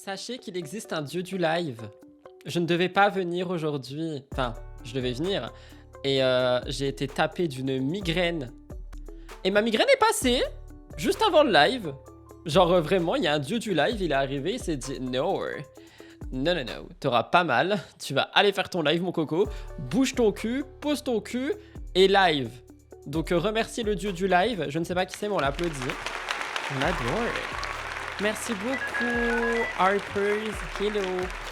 Sachez qu'il existe un dieu du live. Je ne devais pas venir aujourd'hui. Enfin, je devais venir. Et j'ai été tapé d'une migraine. Et ma migraine est passée juste avant le live. Genre vraiment, il y a un dieu du live, il est arrivé, il s'est dit non, non, non, non, t'auras pas mal. Tu vas aller faire ton live, mon coco. Bouge ton cul, pose ton cul et live. Donc remercie le dieu du live. Je ne sais pas qui c'est, mais on l'applaudit. On adore. Merci beaucoup, Harper's Hello,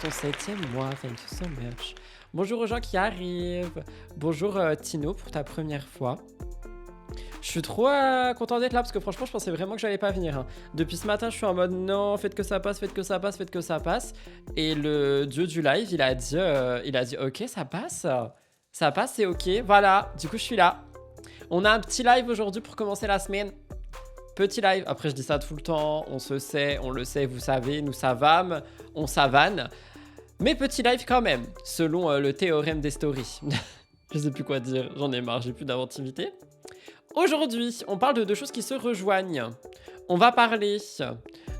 pour ton 7e mois. Thank you so much. Bonjour aux gens qui arrivent. Bonjour Tino pour ta première fois. Je suis trop content d'être là parce que franchement, je pensais vraiment que j'allais pas venir. Hein. Depuis ce matin, je suis en mode non, faites que ça passe, faites que ça passe, faites que ça passe. Et le dieu du live, il a dit ok, ça passe, c'est ok. Voilà, du coup, je suis là. On a un petit live aujourd'hui pour commencer la semaine. Petit live, après je dis ça tout le temps, on se sait, on le sait, vous savez, nous savâmes, on savane. Mais petit live quand même, selon le théorème des stories. Je sais plus quoi dire, j'en ai marre, j'ai plus d'inventivité. Aujourd'hui, on parle de deux choses qui se rejoignent. On va parler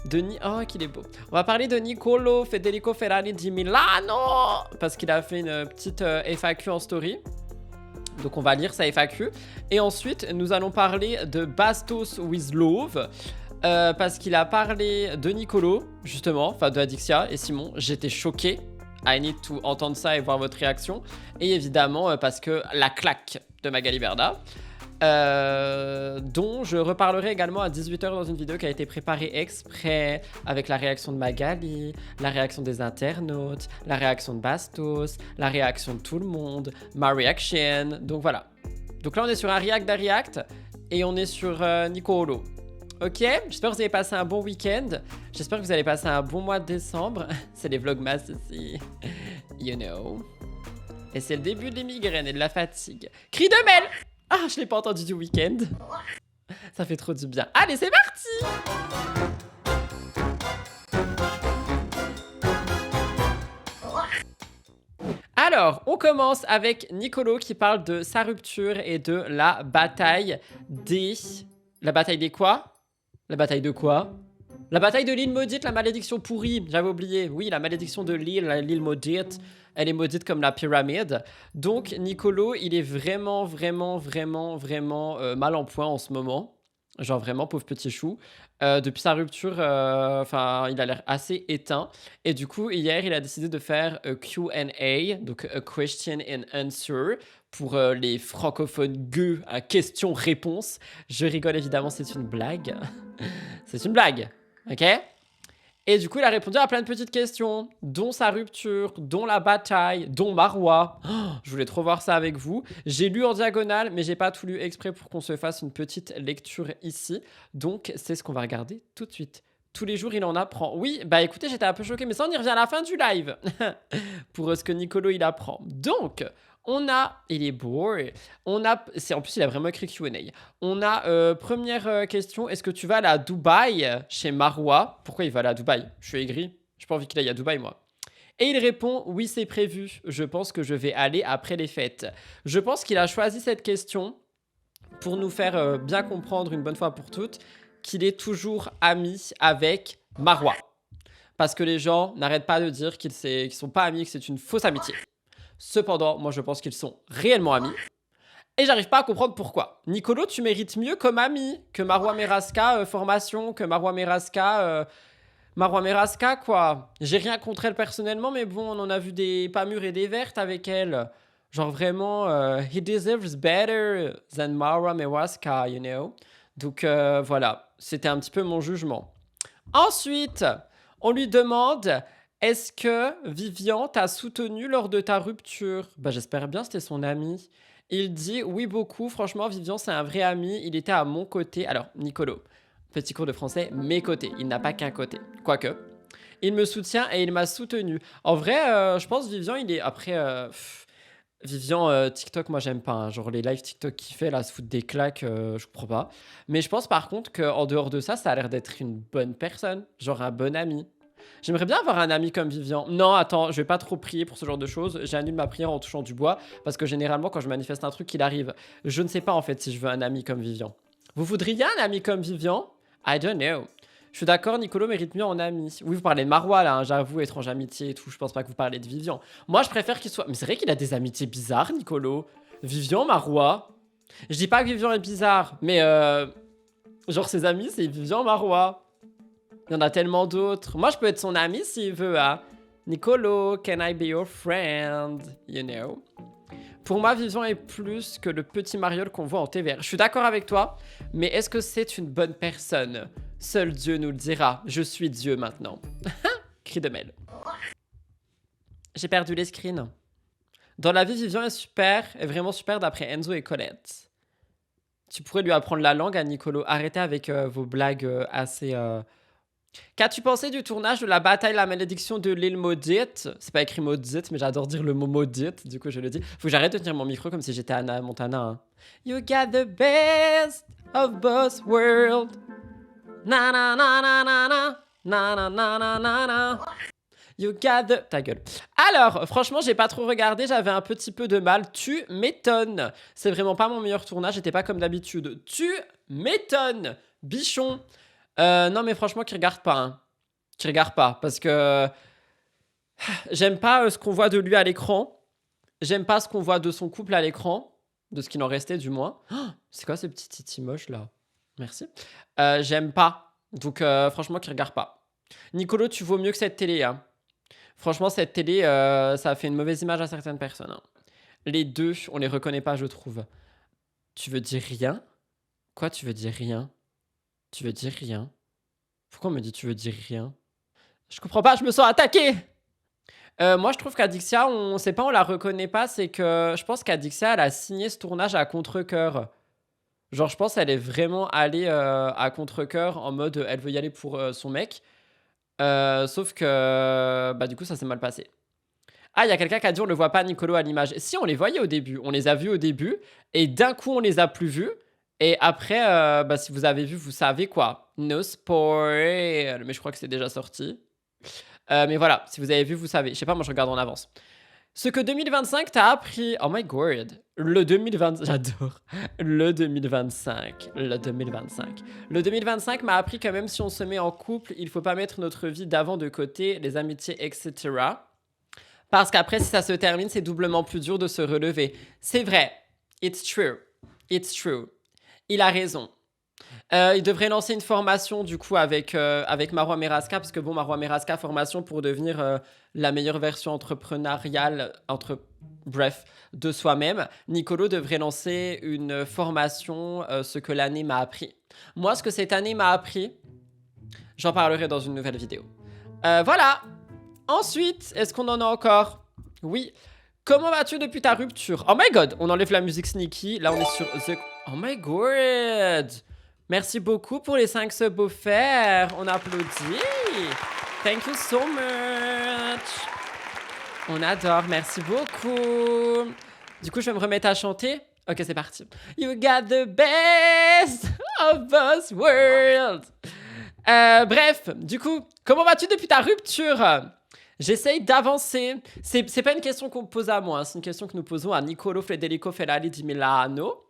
de... Oh, qu'il est beau. On va parler de Nicolo Federico Ferrari di Milano, parce qu'il a fait une petite FAQ en story. Donc on va lire sa FAQ. Et ensuite, nous allons parler de Bastos with Love. Parce qu'il a parlé de Nicolo, justement, enfin de Adixia et Simon. J'étais choqué. I need to entendre ça et voir votre réaction. Et évidemment, parce que la claque de Magali Berda. Dont je reparlerai également à 18h dans une vidéo qui a été préparée exprès avec la réaction de Magali, la réaction des internautes, la réaction de Bastos, la réaction de tout le monde, ma reaction. Donc voilà. Donc là on est sur un react d'un react et on est sur Nicolo. Ok, j'espère que vous avez passé un bon week-end. J'espère que vous allez passer un bon mois de décembre. C'est les vlogmas ici. You know. Et c'est le début des migraines et de la fatigue. Cri de Mel. Ah, je l'ai pas entendu du week-end. Ça fait trop du bien. Allez, c'est parti! Alors, on commence avec Nicolo qui parle de sa rupture et de la bataille des... La bataille des quoi? La bataille de quoi? La bataille de l'île maudite, la malédiction pourrie, j'avais oublié. Oui, la malédiction de l'île maudite, elle est maudite comme la pyramide. Donc, Nicolo, il est vraiment mal en point en ce moment. Genre vraiment, pauvre petit chou. Depuis sa rupture, il a l'air assez éteint. Et du coup, hier, il a décidé de faire un Q&A, donc a question and answer, pour les francophones gueux à questions-réponses. Je rigole évidemment, c'est une blague. C'est une blague. Ok? Et du coup, il a répondu à plein de petites questions, dont sa rupture, dont la bataille, dont Marois. Oh, je voulais trop voir ça avec vous. J'ai lu en diagonale, mais j'ai pas tout lu exprès pour qu'on se fasse une petite lecture ici. Donc, c'est ce qu'on va regarder tout de suite. Tous les jours, il en apprend. Oui, bah écoutez, j'étais un peu choquée, mais ça, on y revient à la fin du live. Pour ce que Nicolo, il apprend. Donc... On a, il est beau, on a, en plus il a vraiment écrit Q&A. On a, première question, est-ce que tu vas aller à Dubaï chez Marois? Pourquoi il va aller à Dubaï? Je suis aigri, j'ai pas envie qu'il aille à Dubaï moi. Et il répond, oui c'est prévu, je pense que je vais aller après les fêtes. Je pense qu'il a choisi cette question pour nous faire bien comprendre une bonne fois pour toutes qu'il est toujours ami avec Marois. Parce que les gens n'arrêtent pas de dire qu'ils sont pas amis, que c'est une fausse amitié. Cependant, moi je pense qu'ils sont réellement amis. Et j'arrive pas à comprendre pourquoi. Nicolo, tu mérites mieux comme ami que Marois Merasca formation, que Marois Merasca quoi. J'ai rien contre elle personnellement, mais bon, on en a vu des pas mûres et des vertes avec elle. Genre vraiment, he deserves better than Marois Merasca, you know. Donc voilà, c'était un petit peu mon jugement. Ensuite, on lui demande... Est-ce que Vivian t'a soutenu lors de ta rupture? Bah j'espère bien, c'était son ami. Il dit oui beaucoup, franchement Vivian c'est un vrai ami, il était à mon côté. Alors Nicolo, petit cours de français, mes côtés, il n'a pas qu'un côté. Quoique, il me soutient et il m'a soutenu. En vrai, je pense Vivian il est... Après, Vivian TikTok moi j'aime pas, hein. Genre les lives TikTok qu'il fait là, se foutre des claques, je comprends pas. Mais je pense par contre qu'en dehors de ça, ça a l'air d'être une bonne personne, genre un bon ami. J'aimerais bien avoir un ami comme Vivian. Non, attends, je vais pas trop prier pour ce genre de choses. J'annule ma prière en touchant du bois parce que généralement, quand je manifeste un truc, il arrive. Je ne sais pas en fait si je veux un ami comme Vivian. Vous voudriez un ami comme Vivian? I don't know. Je suis d'accord, Nicolo mérite mieux en ami. Oui, vous parlez de Marois là, hein, j'avoue, étrange amitié et tout. Je pense pas que vous parlez de Vivian. Moi, je préfère qu'il soit. Mais c'est vrai qu'il a des amitiés bizarres, Nicolo. Vivian, Marois. Je dis pas que Vivian est bizarre, mais genre ses amis, c'est Vivian, Marois. Il y en a tellement d'autres. Moi, je peux être son ami s'il veut, hein. Nicolo, can I be your friend? You know. Pour moi, Vivian est plus que le petit mariole qu'on voit en TVR. Je suis d'accord avec toi, mais est-ce que c'est une bonne personne? Seul Dieu nous le dira. Je suis Dieu maintenant. Cri de Mel. J'ai perdu les screens. Dans la vie, Vivian est super, est vraiment super d'après Enzo et Colette. Tu pourrais lui apprendre la langue à Nicolo. Arrêtez avec vos blagues assez... Qu'as-tu pensé du tournage de la bataille La Malédiction de l'île Maudite? C'est pas écrit maudite, mais j'adore dire le mot maudite, du coup je le dis. Faut que j'arrête de tenir mon micro comme si j'étais Anna Montana. Hein. You got the best of both worlds. Na na na na na na. Na na na na na na. You got the... Ta gueule. Alors, franchement, j'ai pas trop regardé, j'avais un petit peu de mal. Tu m'étonnes. C'est vraiment pas mon meilleur tournage, j'étais pas comme d'habitude. Tu m'étonnes, bichon. Non, mais franchement, qui regarde pas. Hein. Qui regarde pas. Parce que j'aime pas ce qu'on voit de lui à l'écran. J'aime pas ce qu'on voit de son couple à l'écran. De ce qu'il en restait, du moins. Oh, c'est quoi ce petit titi moche là? Merci. J'aime pas. Donc, franchement, qui regarde pas. Nicolo, tu vaux mieux que cette télé. Hein. Franchement, cette télé, ça a fait une mauvaise image à certaines personnes. Hein. Les deux, on les reconnaît pas, je trouve. Tu veux dire rien? Quoi, tu veux dire rien? Tu veux dire rien? Pourquoi on me dit tu veux dire rien? Je comprends pas, je me sens attaqué. Moi, je trouve qu'Adixia, on sait pas, on la reconnaît pas. C'est que je pense qu'Adixia, elle a signé ce tournage à contre-cœur. Genre, je pense qu'elle est vraiment allée à contre-cœur en mode elle veut y aller pour son mec. Sauf que, bah, du coup, ça s'est mal passé. Ah, il y a quelqu'un qui a dit on ne voit pas Nicolo à l'image. Si, on les voyait au début. On les a vus au début. Et d'un coup, on les a plus vus. Et après, bah, si vous avez vu, vous savez quoi. No spoil. Mais je crois que c'est déjà sorti. Mais voilà, si vous avez vu, vous savez. Je sais pas, moi je regarde en avance. Ce que 2025 t'a appris. Oh my god. Le 2020. J'adore. Le 2025. Le 2025. Le 2025 m'a appris que même si on se met en couple, il faut pas mettre notre vie d'avant de côté, les amitiés, etc. Parce qu'après, si ça se termine, c'est doublement plus dur de se relever. C'est vrai. It's true. It's true. Il a raison. Il devrait lancer une formation du coup avec Marois Meraska, parce que bon, Marois Meraska, formation pour devenir la meilleure version entrepreneuriale, bref, de soi-même. Nicolo devrait lancer une formation, ce que l'année m'a appris. Moi, ce que cette année m'a appris, j'en parlerai dans une nouvelle vidéo. Voilà. Ensuite, est-ce qu'on en a encore? Oui. Comment vas-tu depuis ta rupture? Oh my god, on enlève la musique sneaky. Là, on est sur The... Oh my god. Merci beaucoup pour les 5 subs offerts. On applaudit. Thank you so much. On adore, merci beaucoup. Du coup, je vais me remettre à chanter. Ok, c'est parti. You got the best of both worlds. Bref, du coup, comment vas-tu depuis ta rupture? J'essaye d'avancer. C'est pas une question qu'on me pose à moi, hein. C'est une question que nous posons à Nicolo Federico Ferrari di Milano.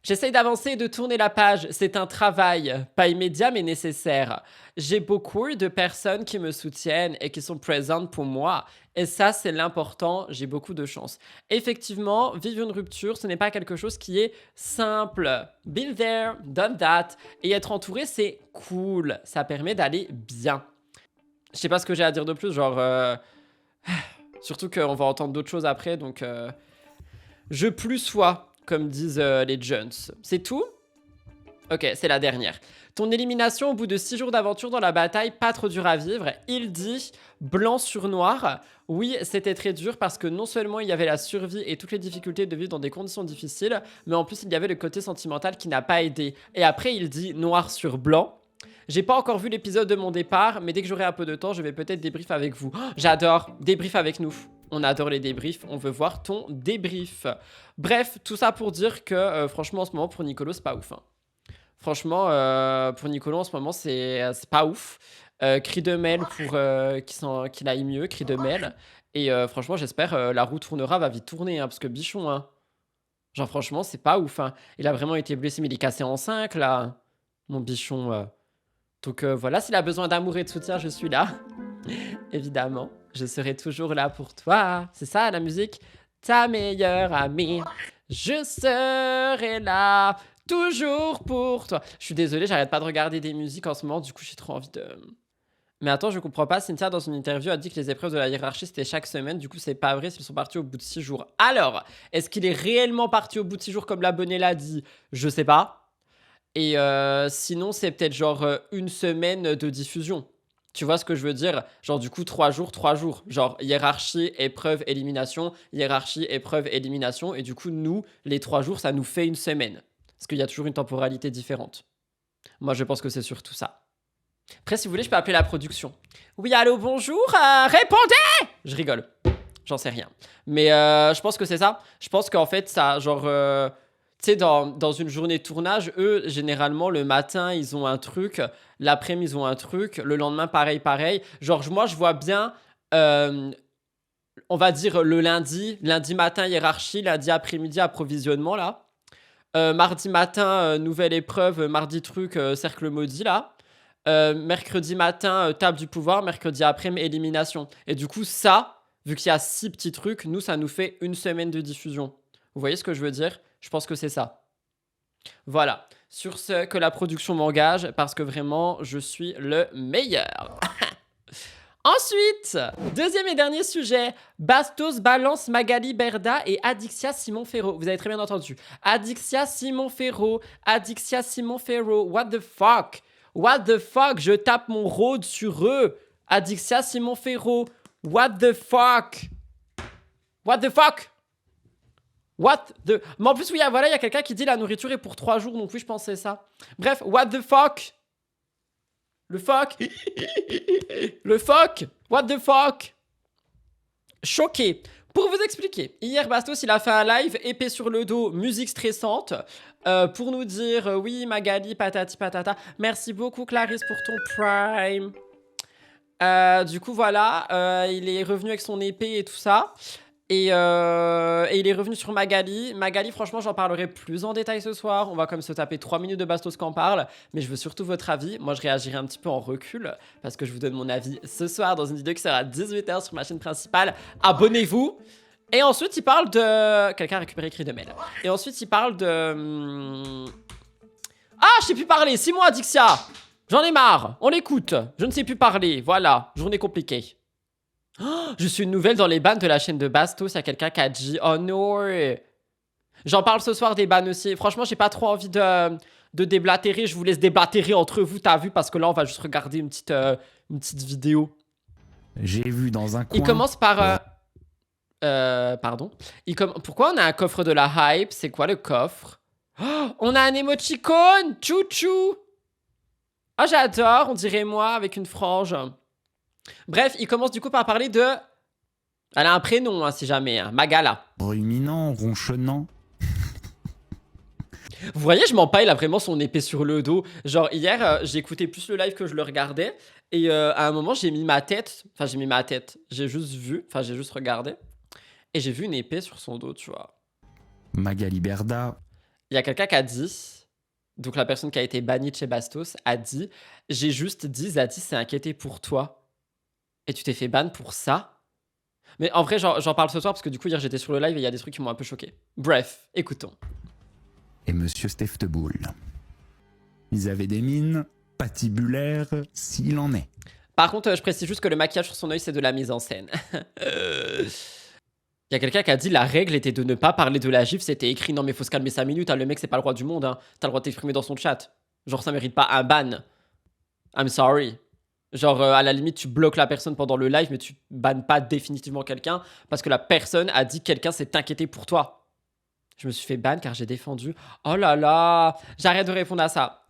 J'essaye d'avancer et de tourner la page. C'est un travail, pas immédiat mais nécessaire. J'ai beaucoup de personnes qui me soutiennent et qui sont présentes pour moi. Et ça, c'est l'important. J'ai beaucoup de chance. Effectivement, vivre une rupture, ce n'est pas quelque chose qui est simple. Been there, done that. Et être entouré, c'est cool. Ça permet d'aller bien. Je sais pas ce que j'ai à dire de plus, genre... Surtout qu'on va entendre d'autres choses après, donc... Je plus sois, comme disent les Jones. C'est tout? Ok, c'est la dernière. Ton élimination au bout de 6 jours d'aventure dans la bataille, pas trop dur à vivre. Il dit, blanc sur noir. Oui, c'était très dur parce que non seulement il y avait la survie et toutes les difficultés de vivre dans des conditions difficiles, mais en plus il y avait le côté sentimental qui n'a pas aidé. Et après il dit noir sur blanc. J'ai pas encore vu l'épisode de mon départ, mais dès que j'aurai un peu de temps, je vais peut-être débrief avec vous. Oh, j'adore, débrief avec nous. On adore les débriefs, on veut voir ton débrief. Bref, tout ça pour dire que franchement en ce moment pour Nicolo c'est pas ouf. Hein. Franchement, pour Nicolo en ce moment c'est pas ouf. Cri de Mel pour qu'il aille mieux, cri de Mel. Et franchement j'espère la roue tournera, va vite tourner, hein, parce que bichon, hein. Genre franchement c'est pas ouf. Hein. Il a vraiment été blessé, mais il est cassé en 5 là. Mon bichon... Donc voilà, s'il a besoin d'amour et de soutien, je suis là. Évidemment, je serai toujours là pour toi. C'est ça la musique? Ta meilleure amie. Je serai là, toujours pour toi. Je suis désolée, j'arrête pas de regarder des musiques en ce moment, du coup j'ai trop envie de... Mais attends, je comprends pas, Cynthia dans une interview a dit que les épreuves de la hiérarchie c'était chaque semaine, du coup c'est pas vrai s'ils sont partis au bout de 6 jours. Alors, est-ce qu'il est réellement parti au bout de 6 jours comme l'abonné l'a dit? Je sais pas. Et sinon c'est peut-être genre une semaine de diffusion. Tu vois ce que je veux dire? Genre du coup 3 jours, 3 jours. Genre hiérarchie, épreuve, élimination, hiérarchie, épreuve, élimination. Et du coup nous, les 3 jours, ça nous fait une semaine. Parce qu'il y a toujours une temporalité différente. Moi je pense que c'est surtout ça. Après si vous voulez je peux appeler la production. Oui allô bonjour, répondez! Je rigole, j'en sais rien. Mais je pense que c'est ça. Je pense qu'en fait ça genre... tu sais, dans une journée de tournage, eux, généralement, le matin, ils ont un truc. L'après-midi, ils ont un truc. Le lendemain, pareil. Genre, moi, je vois bien, on va dire le lundi matin, hiérarchie, lundi après-midi, approvisionnement, là. Mardi matin, nouvelle épreuve, mardi truc, cercle maudit, là. Mercredi matin, table du pouvoir. Mercredi après-midi, élimination. Et du coup, ça, vu qu'il y a 6 petits trucs, nous, ça nous fait une semaine de diffusion. Vous voyez ce que je veux dire? Je pense que c'est ça. Voilà. Sur ce, que la production m'engage, parce que vraiment, je suis le meilleur. Ensuite, deuxième et dernier sujet. Bastos balance Magali Berda et Adixia Simon Ferro. Vous avez très bien entendu. Adixia Simon Ferro. Adixia Simon Ferro. What the fuck? What the fuck? Je tape mon road sur eux. Adixia Simon Ferro. What the fuck? What the fuck? What the... Mais en plus, oui, voilà, il y a quelqu'un qui dit la nourriture est pour 3 jours, donc oui, je pensais ça. Bref, what the fuck? Le fuck? Le fuck? What the fuck? Choqué. Pour vous expliquer, hier, Bastos, il a fait un live, épée sur le dos, musique stressante, pour nous dire, oui, Magali, patati patata. Merci beaucoup, Clarisse, pour ton prime. Du coup, voilà, il est revenu avec son épée et tout ça. Et il est revenu sur Magali. Magali, franchement, j'en parlerai plus en détail ce soir. On va comme se taper 3 minutes de Bastos qu'en parle. Mais je veux surtout votre avis. Moi, je réagirai un petit peu en recul. Parce que je vous donne mon avis ce soir dans une vidéo qui sera à 18h sur ma chaîne principale. Abonnez-vous. Et ensuite, il parle de... Quelqu'un a récupéré écrit de mail. Et ensuite, il parle de... Ah, je sais plus parler. 6 mois, Dixia. J'en ai marre. On l'écoute. Je ne sais plus parler. Voilà. Journée compliquée. Oh, je suis une nouvelle dans les bans de la chaîne de Bastos. Il y a quelqu'un qui a dit oh non. J'en parle ce soir des bans aussi. Franchement, j'ai pas trop envie de déblatérer. Je vous laisse déblatérer entre vous, t'as vu? Parce que là, on va juste regarder une petite vidéo. J'ai vu dans un coin. Il commence par... pardon. Pourquoi on a un coffre de la hype? C'est quoi le coffre? Oh, on a un emoticon. Chouchou. Ah, oh, j'adore. On dirait moi avec une frange. Bref, il commence du coup par parler de... Elle a un prénom, hein, si jamais, hein. Magala. Ruminant, ronchonnant. Vous voyez, je m'en paille, il a vraiment son épée sur le dos. Genre, hier, j'ai écouté plus le live que je le regardais. Et à un moment, j'ai mis ma tête. Enfin, j'ai mis ma tête. J'ai juste vu. Enfin, j'ai juste regardé. Et j'ai vu une épée sur son dos, tu vois. Magali Berda. Il y a quelqu'un qui a dit... Donc, la personne qui a été bannie de chez Bastos a dit... J'ai juste dit, Zadie s'est inquiété pour toi. Et tu t'es fait ban pour ça? Mais en vrai, j'en parle ce soir parce que du coup, hier, j'étais sur le live et il y a des trucs qui m'ont un peu choqué. Bref, écoutons. Et Monsieur Steph de Boule. Ils avaient des mines patibulaires, s'il en est. Par contre, je précise juste que le maquillage sur son œil, c'est de la mise en scène. Il y a quelqu'un qui a dit la règle était de ne pas parler de la gifle. C'était écrit, non mais faut se calmer 5 minutes, hein, le mec, c'est pas le roi du monde. Hein. T'as le droit de t'exprimer dans son chat. Genre, ça mérite pas un ban. I'm sorry. Genre, à la limite, tu bloques la personne pendant le live, mais tu bannes pas définitivement quelqu'un parce que la personne a dit que quelqu'un s'est inquiété pour toi. Je me suis fait ban car j'ai défendu. Oh là là, j'arrête de répondre à ça.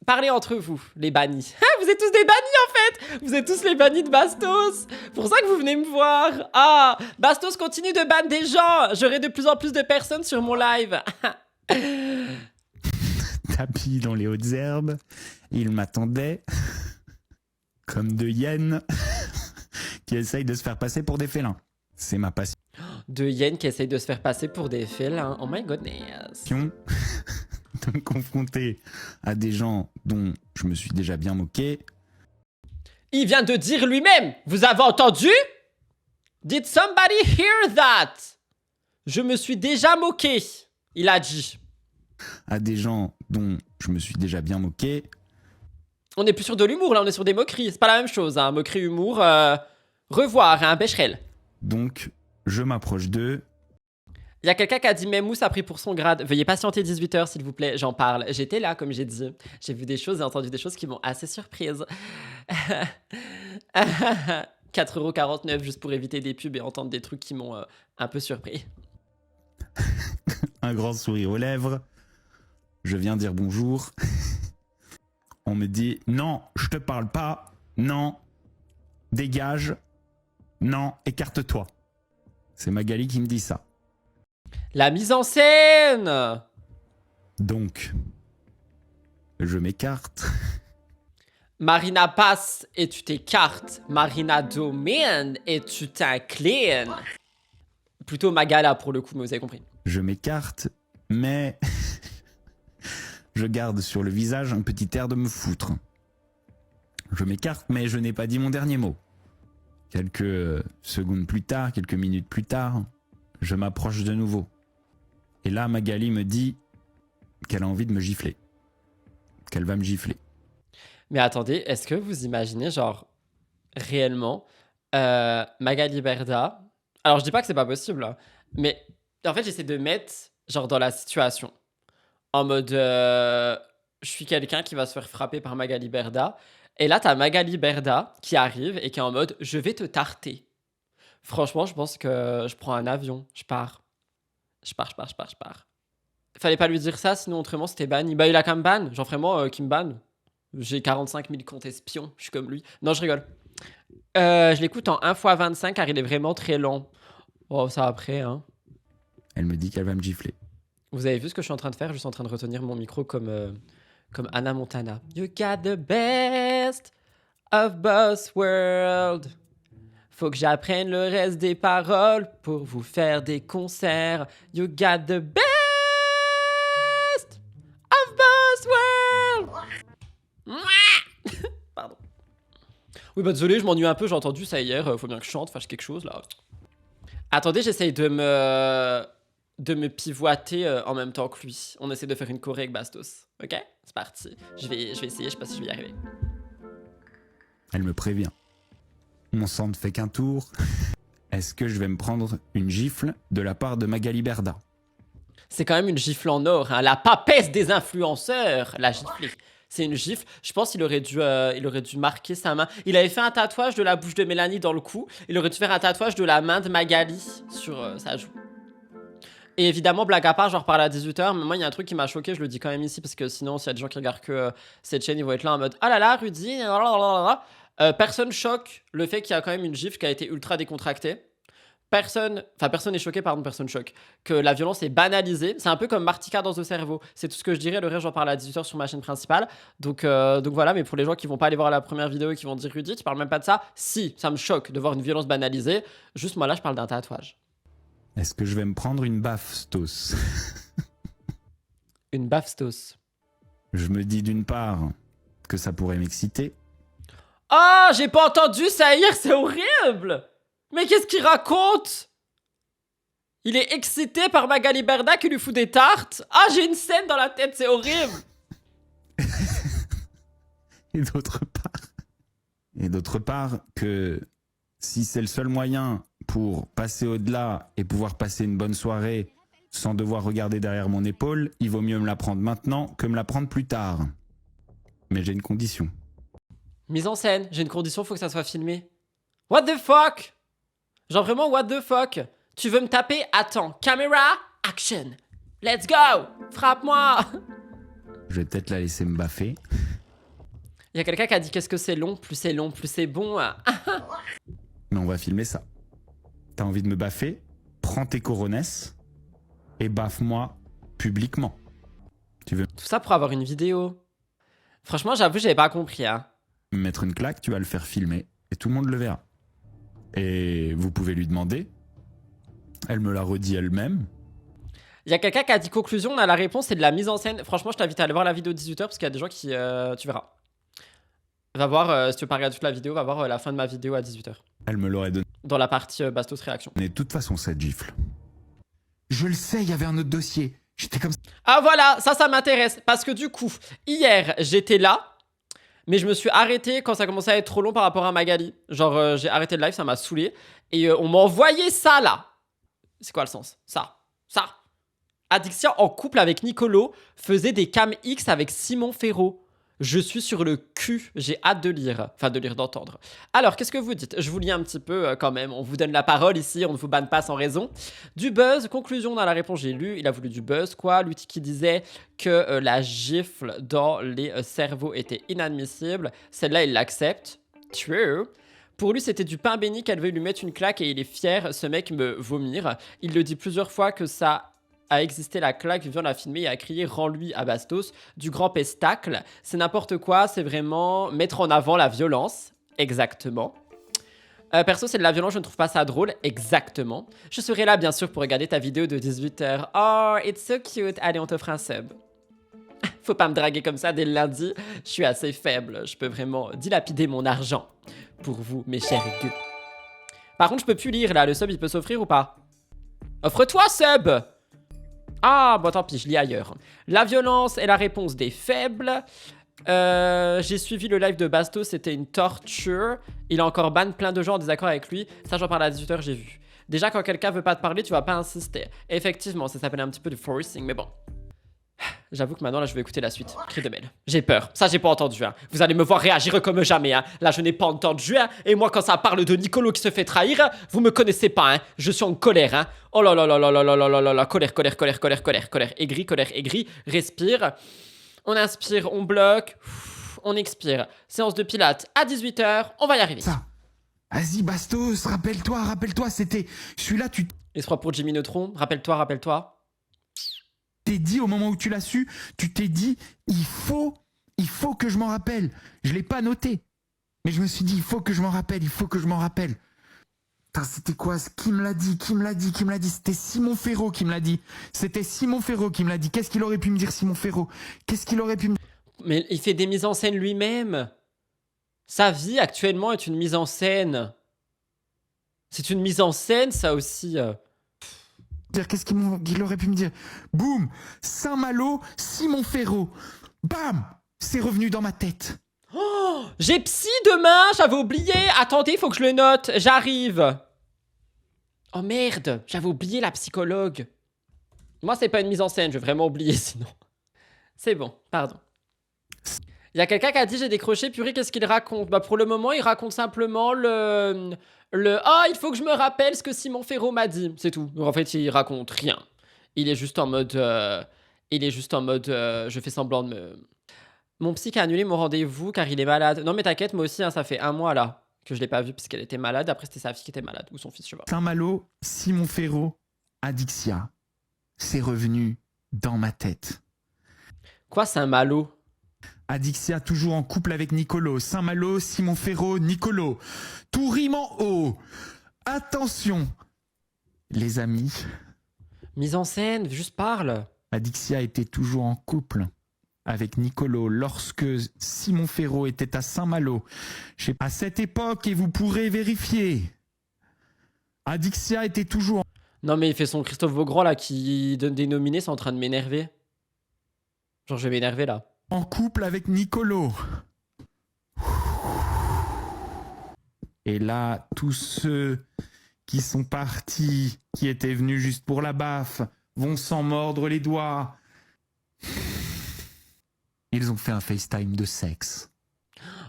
Parlez entre vous, les bannis. Vous êtes tous des bannis en fait. Vous êtes tous les bannis de Bastos. Pour ça que vous venez me voir. Ah, Bastos continue de ban des gens. J'aurai de plus en plus de personnes sur mon live. Tapis dans les hautes herbes, il m'attendait... Comme de hyènes qui essayent de se faire passer pour des félins. C'est ma passion. De hyènes qui essayent de se faire passer pour des félins. Oh my goodness. de me confronter à des gens dont je me suis déjà bien moqué. Il vient de dire lui-même. Vous avez entendu? Did somebody hear that? Je me suis déjà moqué. Il a dit. À des gens dont je me suis déjà bien moqué. On n'est plus sur de l'humour, là, on est sur des moqueries. C'est pas la même chose, hein. Moquerie, humour, revoir, hein, Becherel. Donc, je m'approche d'eux. Il y a quelqu'un qui a dit Memous a pris pour son grade. Veuillez patienter 18 h, s'il vous plaît, j'en parle. J'étais là, comme j'ai dit. J'ai vu des choses et entendu des choses qui m'ont assez surprise. 4,49 € juste pour éviter des pubs et entendre des trucs qui m'ont un peu surpris. Un grand sourire aux lèvres. Je viens dire bonjour. On me dit non, je te parle pas. Non, dégage. Non, écarte-toi. C'est Magali qui me dit ça. La mise en scène! Donc, je m'écarte. Marina passe et tu t'écartes. Marina domine et tu t'inclines. Plutôt Magala pour le coup, mais vous avez compris. Je m'écarte, mais je garde sur le visage un petit air de me foutre. Je m'écarte, mais je n'ai pas dit mon dernier mot. Quelques secondes plus tard, quelques minutes plus tard, je m'approche de nouveau. Et là, Magali me dit qu'elle a envie de me gifler. Qu'elle va me gifler. Mais attendez, est-ce que vous imaginez, genre, réellement, Magali Berda... Alors, je dis pas que c'est pas possible, hein, mais en fait, j'essaie de mettre, genre, dans la situation. En mode, je suis quelqu'un qui va se faire frapper par Magali Berda. Et là, t'as Magali Berda qui arrive et qui est en mode, je vais te tarter. Franchement, je pense que je prends un avion, je pars. Je pars. Fallait pas lui dire ça, sinon autrement c'était banni. Bah il a qu'à me ban, genre vraiment qui me banne. J'ai 45 000 comptes espions, je suis comme lui. Non, je rigole. Je l'écoute en 1x25 car il est vraiment très lent. Oh, ça après, hein. Elle me dit qu'elle va me gifler. Vous avez vu ce que je suis en train de faire? Je suis en train de retenir mon micro comme Anna Montana. You got the best of both worlds. Faut que j'apprenne le reste des paroles pour vous faire des concerts. You got the best of both worlds. Pardon. Oui, bah désolé, je m'ennuie un peu, j'ai entendu ça hier. Faut bien que je chante, fasse quelque chose là. Attendez, j'essaye de me pivoiter en même temps que lui. On essaie de faire une choré avec Bastos. Ok? C'est parti. Je vais essayer, je sais pas si je vais y arriver. Elle me prévient. Mon sang ne fait qu'un tour. Est-ce que je vais me prendre une gifle de la part de Magali Berda? C'est quand même une gifle en or, hein. La papesse des influenceurs, la gifle. C'est une gifle. Je pense qu'il aurait dû marquer sa main. Il avait fait un tatouage de la bouche de Mélanie dans le cou. Il aurait dû faire un tatouage de la main de Magali sur sa joue. Et évidemment, blague à part, j'en reparle à 18 h. Mais moi, il y a un truc qui m'a choqué, je le dis quand même ici, parce que sinon, s'il y a des gens qui regardent que cette chaîne, ils vont être là en mode « Ah là là, Rudy, personne choque le fait qu'il y a quand même une gifle qui a été ultra décontractée. Personne n'est choqué, personne choque que la violence est banalisée. C'est un peu comme Martika dans The Cerveau. C'est tout ce que je dirais. Le reste, j'en parle à 18 h sur ma chaîne principale. Donc voilà, mais pour les gens qui vont pas aller voir la première vidéo et qui vont dire Rudy, tu parles même pas de ça. Si, ça me choque de voir une violence banalisée. Juste moi là, je parle d'un tatouage. Est-ce que je vais me prendre une baffe, Stos? Une baffe, Stos. Je me dis d'une part que ça pourrait m'exciter. Ah, j'ai pas entendu ça hier, c'est horrible! Mais qu'est-ce qu'il raconte? Il est excité par Magali Berda qui lui fout des tartes. Ah, j'ai une scène dans la tête, c'est horrible. Et d'autre part que si c'est le seul moyen pour passer au-delà et pouvoir passer une bonne soirée sans devoir regarder derrière mon épaule, il vaut mieux me la prendre maintenant que me la prendre plus tard. Mais j'ai une condition. Mise en scène, j'ai une condition, faut que ça soit filmé. What the fuck? Genre vraiment, what the fuck? Tu veux me taper? Attends, caméra, action. Let's go! Frappe-moi! Je vais peut-être la laisser me baffer. Il y a quelqu'un qui a dit qu'est-ce que c'est long, plus c'est bon. Mais on va filmer ça. T'as envie de me baffer? Prends tes coronesses et baffe-moi publiquement. Tu veux Tout ça pour avoir une vidéo. Franchement, j'avoue, j'avais pas compris, hein. me mettre une claque, tu vas le faire filmer et tout le monde le verra. Et vous pouvez lui demander. Elle me l'a redit elle-même. Il y a quelqu'un qui a dit conclusion, on a la réponse, c'est de la mise en scène. Franchement, je t'invite à aller voir la vidéo de 18h parce qu'il y a des gens qui... tu verras. Va voir, si tu veux pas regarder toute la vidéo, va voir la fin de ma vidéo à 18h. Elle me l'aurait donné Dans la partie Bastos réaction. de toute façon, cette gifle. Je le sais, il y avait un autre dossier. J'étais comme ça. Ah voilà, ça m'intéresse. Parce que du coup, hier, j'étais là, mais je me suis arrêté quand ça commençait à être trop long par rapport à Magali. Genre, j'ai arrêté le live, ça m'a saoulé. Et on m'a envoyé ça, là. C'est quoi le sens? Ça. Adixia en couple avec Nicolo faisait des cam X avec Simon Ferro. Je suis sur le cul, j'ai hâte de lire. Enfin, d'entendre. Alors, qu'est-ce que vous dites? Je vous lis un petit peu quand même. On vous donne la parole ici, on ne vous banne pas sans raison. Du buzz, conclusion dans la réponse, j'ai lu. Il a voulu du buzz, quoi. Lui qui disait que la gifle dans les cerveaux était inadmissible. Celle-là, il l'accepte. True. Pour lui, c'était du pain béni qu'elle veut lui mettre une claque et il est fier, ce mec me vomir. Il le dit plusieurs fois que ça a existé la claque, vient la filmer et a crié « Rends-lui à Bastos » du grand pestacle. C'est n'importe quoi, c'est vraiment mettre en avant la violence. Exactement. Perso, c'est de la violence, je ne trouve pas ça drôle. Exactement. Je serai là, bien sûr, pour regarder ta vidéo de 18h. Oh, it's so cute. Allez, on t'offre un sub. Faut pas me draguer comme ça dès le lundi. Je suis assez faible. Je peux vraiment dilapider mon argent pour vous, mes chers gueux. Par contre, je peux plus lire, là. Le sub, il peut s'offrir ou pas? Offre-toi, sub! Ah, bon, tant pis, je lis ailleurs. La violence est la réponse des faibles. J'ai suivi le live de Bastos, c'était une torture. Il a encore ban plein de gens en désaccord avec lui. Ça, j'en parle à 18h, j'ai vu. Déjà, quand quelqu'un veut pas te parler, tu vas pas insister. Effectivement, ça s'appelle un petit peu du forcing, mais bon. J'avoue que maintenant, là, je vais écouter la suite. Cri de Mel. J'ai peur. Ça, j'ai pas entendu, hein. Vous allez me voir réagir comme jamais, hein. Là, je n'ai pas entendu, hein. Et moi, quand ça parle de Nicolo qui se fait trahir, vous me connaissez pas, hein. Je suis en colère, hein. Oh là là là là là là là là là. Colère. Aigri. Respire. On inspire, on bloque. On expire. Séance de pilates à 18h. On va y arriver. Ça. Vas-y, Bastos, rappelle-toi, c'était... Celui-là, tu Espoir pour Jimmy Neutron. Rappelle-toi. t'es dit au moment où tu l'as su, tu t'es dit, il faut que je m'en rappelle. Je l'ai pas noté. Mais je me suis dit, il faut que je m'en rappelle. Putain, c'était quoi? Qui me l'a dit? C'était Simon Ferro qui me l'a dit. Qu'est-ce qu'il aurait pu me dire, Simon Ferro? Mais il fait des mises en scène lui-même. Sa vie actuellement est une mise en scène. C'est une mise en scène, ça aussi. Qu'est-ce qu'il aurait pu me dire? Boum! Saint-Malo, Simon Ferro. Bam! C'est revenu dans ma tête. Oh, j'ai psy demain, j'avais oublié. Attendez, faut que je le note. J'arrive. Oh merde, j'avais oublié la psychologue. Moi, c'est pas une mise en scène, je vais vraiment oublier sinon. C'est bon, pardon. Il y a quelqu'un qui a dit j'ai décroché, purée, qu'est-ce qu'il raconte? Bah pour le moment, il raconte simplement oh, il faut que je me rappelle ce que Simon Ferro m'a dit. C'est tout. En fait, il raconte rien. Il est juste en mode je fais semblant de me... Mon psy qui a annulé mon rendez-vous car il est malade. Non mais t'inquiète, moi aussi, hein, ça fait 1 mois là que je l'ai pas vu parce qu'elle était malade. Après, c'était sa fille qui était malade ou son fils, je sais pas. Saint-Malo, Simon Ferro, Adixia. C'est revenu dans ma tête. Quoi, Saint-Malo? Adixia toujours en couple avec Nicolo. Saint-Malo, Simon Ferro, Nicolo. Tout rime en haut. Attention, les amis. Mise en scène, juste parle. Adixia était toujours en couple avec Nicolo lorsque Simon Ferro était à Saint-Malo. À cette époque, et vous pourrez vérifier, Adixia était toujours... Non mais il fait son Christophe Beaugrand là qui donne des nominés, c'est en train de m'énerver. Genre je vais m'énerver là. En couple avec Nicolo. Et là, tous ceux qui sont partis, qui étaient venus juste pour la baffe, vont s'en mordre les doigts. Ils ont fait un FaceTime de sexe.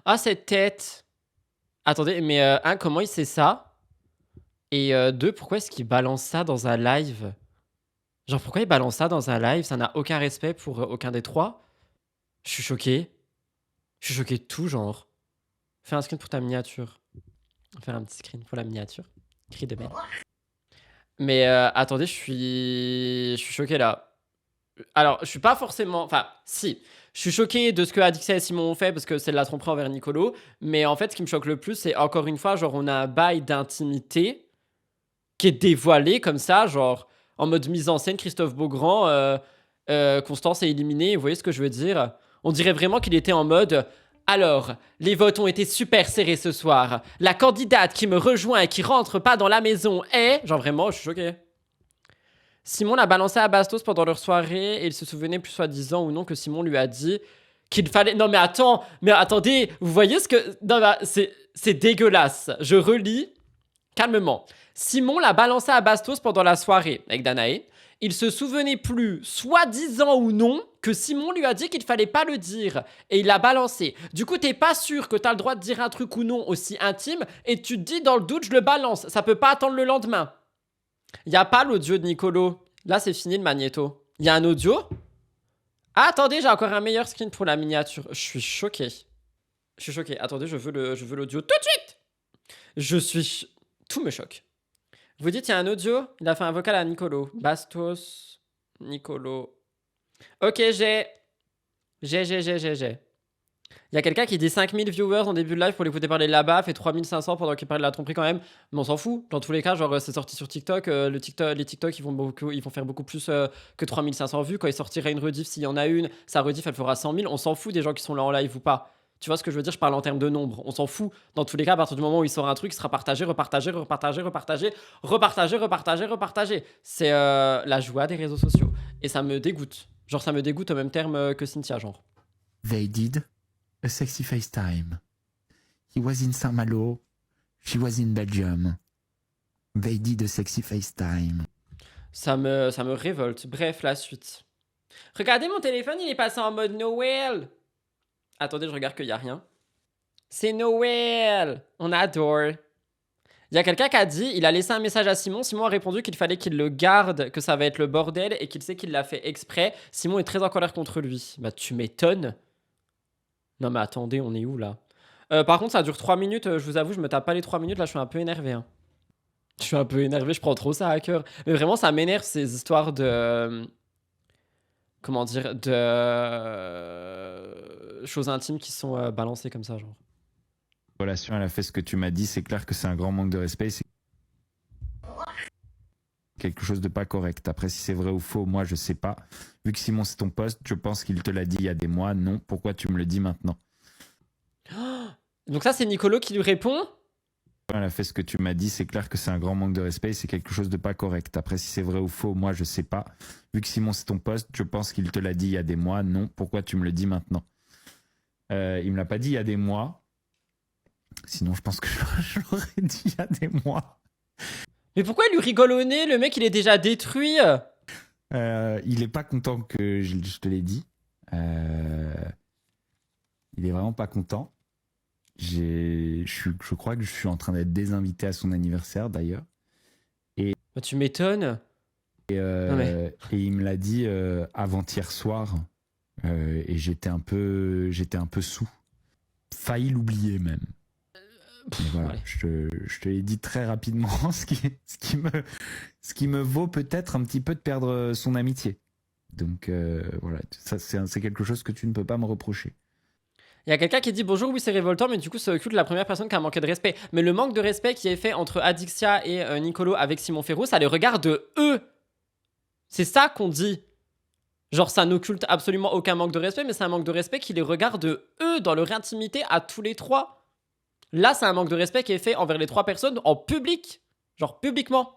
Ah, cette tête. Attendez, mais comment il sait ça? Et 2, pourquoi est-ce qu'il balance ça dans un live? Genre, pourquoi il balance ça dans un live? Ça n'a aucun respect pour aucun des trois. Je suis choqué. Je suis choqué de tout, genre. Fais un screen pour ta miniature. Faire un petit screen pour la miniature. Cri de merde. Mais attendez, je suis choqué là. Alors, je suis pas forcément... Enfin, si. Je suis choqué de ce que Adixia et Simon ont fait parce que c'est de la tromperie envers Nicolo. Mais en fait, ce qui me choque le plus, c'est encore une fois, genre, on a un bail d'intimité qui est dévoilé comme ça, genre... En mode mise en scène, Christophe Beaugrand, Constance est éliminée, vous voyez ce que je veux dire? On dirait vraiment qu'il était en mode... Alors, les votes ont été super serrés ce soir. La candidate qui me rejoint et qui rentre pas dans la maison est... Genre vraiment, je suis choqué. Simon l'a balancé à Bastos pendant leur soirée et il se souvenait plus soi-disant ou non que Simon lui a dit qu'il fallait... Non mais attends, mais attendez, vous voyez ce que... Non mais c'est dégueulasse. Je relis calmement. Simon l'a balancé à Bastos pendant la soirée avec Danae. Il se souvenait plus, soi-disant ou non, que Simon lui a dit qu'il fallait pas le dire. Et il l'a balancé. Du coup, t'es pas sûr que t'as le droit de dire un truc ou non aussi intime. Et tu te dis, dans le doute, je le balance. Ça peut pas attendre le lendemain. Y a pas l'audio de Nicolo. Là, c'est fini le magnéto. Y a un audio? Ah, attendez, j'ai encore un meilleur screen pour la miniature. Je suis choqué. Je suis choqué. Attendez, je veux l'audio tout de suite. Je suis... Tout me choque. Vous dites, il y a un audio? Il a fait un vocal à Nicolo. Bastos, Nicolo. Ok, j'ai. Il y a quelqu'un qui dit 5000 viewers en début de live pour l'écouter parler là-bas, fait 3500 pendant qu'il parle de la tromperie quand même. Mais on s'en fout. Dans tous les cas, genre, c'est sorti sur TikTok. Les TikTok, ils vont faire beaucoup plus que 3500 vues. Quand il sortira une rediff, s'il y en a une, sa rediff, elle fera 100 000. On s'en fout des gens qui sont là en live ou pas. Tu vois ce que je veux dire? Je parle en termes de nombre. On s'en fout. Dans tous les cas, à partir du moment où il sort un truc, il sera partagé, repartagé. C'est la joie des réseaux sociaux. Et ça me dégoûte. Genre, ça me dégoûte au même terme que Cynthia, genre. They did a sexy FaceTime. He was in Saint-Malo. She was in Belgium. They did a sexy FaceTime. Ça me révolte. Bref, la suite. Regardez mon téléphone, il est passé en mode Noël. Attendez, je regarde qu'il n'y a rien. C'est Noël. On adore. Il y a quelqu'un qui a dit, il a laissé un message à Simon. Simon a répondu qu'il fallait qu'il le garde, que ça va être le bordel et qu'il sait qu'il l'a fait exprès. Simon est très en colère contre lui. Bah, tu m'étonnes. Non, mais attendez, on est où là? Par contre, ça dure 3 minutes. Je vous avoue, je me tape pas les 3 minutes. Là, je suis un peu énervé. Hein. Je suis un peu énervé. Je prends trop ça à cœur. Mais vraiment, ça m'énerve ces histoires de. Comment dire? De. Choses intimes qui sont balancées comme ça, genre. Relation, elle a fait ce que tu m'as dit. C'est clair que c'est un grand manque de respect. C'est quelque chose de pas correct. Après, si c'est vrai ou faux, moi, je sais pas. Vu que Simon, c'est ton poste, je pense qu'il te l'a dit il y a des mois. Non, pourquoi tu me le dis maintenant? Donc ça, c'est Nicolo qui lui répond? Elle a fait ce que tu m'as dit. C'est clair que c'est un grand manque de respect. C'est quelque chose de pas correct. Après, si c'est vrai ou faux, moi, je sais pas. Vu que Simon, c'est ton poste, je pense qu'il te l'a dit il y a des mois. Non, pourquoi tu me le dis maintenant? Il me l'a pas dit il y a des mois. Sinon, je pense que je l'aurais dit il y a des mois. Mais pourquoi il lui rigole au nez? Le mec, il est déjà détruit. Il est pas content que je te l'ai dit. Il est vraiment pas content. Je crois que je suis en train d'être désinvité à son anniversaire d'ailleurs. Bah, tu m'étonnes. Et il me l'a dit avant-hier soir. Et j'étais un peu sous. Failli l'oublier même. Mais voilà, allez. je te l'ai dit très rapidement, ce qui me vaut peut-être un petit peu de perdre son amitié. Donc voilà, ça c'est quelque chose que tu ne peux pas me reprocher. Il y a quelqu'un qui dit bonjour, oui c'est révoltant, mais du coup ça occulte la première personne qui a manqué de respect. Mais le manque de respect qui est fait entre Adixia et Nicolo avec Simon Ferro, ça les regarde eux. C'est ça qu'on dit. Genre ça n'occulte absolument aucun manque de respect, mais c'est un manque de respect qui les regarde eux dans leur intimité à tous les trois. Là, c'est un manque de respect qui est fait envers les trois personnes en public. Genre publiquement.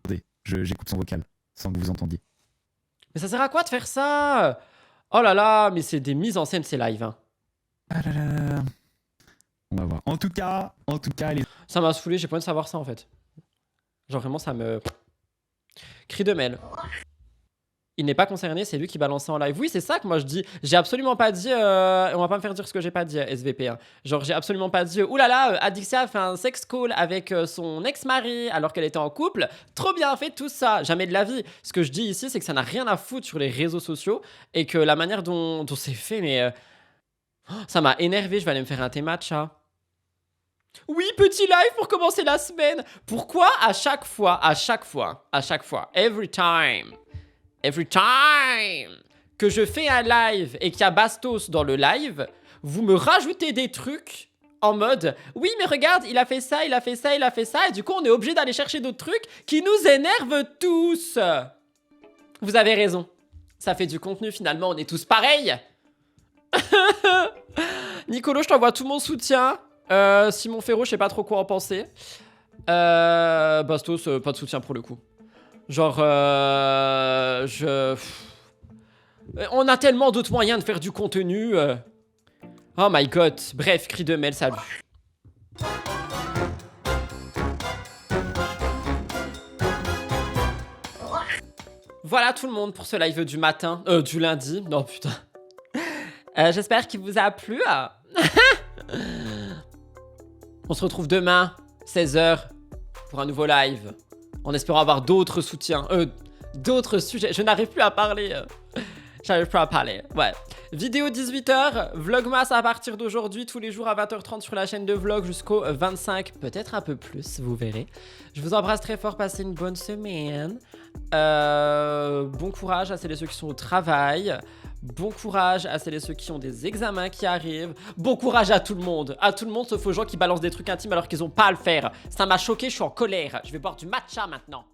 Attendez, j'écoute son vocal, sans que vous entendiez. Mais ça sert à quoi de faire ça? Oh là là, mais c'est des mises en scène ces lives. Hein. Ah là là. On va voir. En tout cas, Ça m'a saoulé, j'ai pas envie de savoir ça en fait. Genre vraiment, ça me... Cri de mêle. Il n'est pas concerné, c'est lui qui balançait en live. Oui, c'est ça que moi je dis. J'ai absolument pas dit... On va pas me faire dire ce que j'ai pas dit, SVP. Hein. Genre, j'ai absolument pas dit... Ouh là là, Adixia a fait un sex call avec son ex-mari alors qu'elle était en couple. Trop bien fait tout ça. Jamais de la vie. Ce que je dis ici, c'est que ça n'a rien à foutre sur les réseaux sociaux et que la manière dont c'est fait, mais... ça m'a énervé, je vais aller me faire un thé matcha. Oui, petit live pour commencer la semaine. Pourquoi à chaque fois, every time que je fais un live et qu'il y a Bastos dans le live, vous me rajoutez des trucs En mode, oui, mais regarde, il a fait ça, il a fait ça, il a fait ça, et du coup, on est obligé d'aller chercher d'autres trucs qui nous énervent tous. Vous avez raison. Ça fait du contenu, finalement, on est tous pareils. Nicolo, je t'envoie tout mon soutien. Simon Ferro, je sais pas trop quoi en penser. Bastos, pas de soutien pour le coup. Genre, on a tellement d'autres moyens de faire du contenu. Oh my god. Bref, cri de mail, salut. Voilà tout le monde pour ce live du matin. Du lundi. Non, putain. J'espère qu'il vous a plu. On se retrouve demain, 16h, pour un nouveau live. En espérant avoir d'autres soutiens. D'autres sujets. Je n'arrive plus à parler. J'arrive plus à parler. Ouais. Vidéo 18h, Vlogmas à partir d'aujourd'hui, tous les jours à 20h30 sur la chaîne de vlog jusqu'au 25, peut-être un peu plus, vous verrez. Je vous embrasse très fort, passez une bonne semaine. Bon courage à celles et ceux qui sont au travail. Bon courage à celles et ceux qui ont des examens qui arrivent. Bon courage à tout le monde. À tout le monde, sauf aux gens qui balancent des trucs intimes alors qu'ils n'ont pas à le faire. Ça m'a choqué, je suis en colère. Je vais boire du matcha maintenant.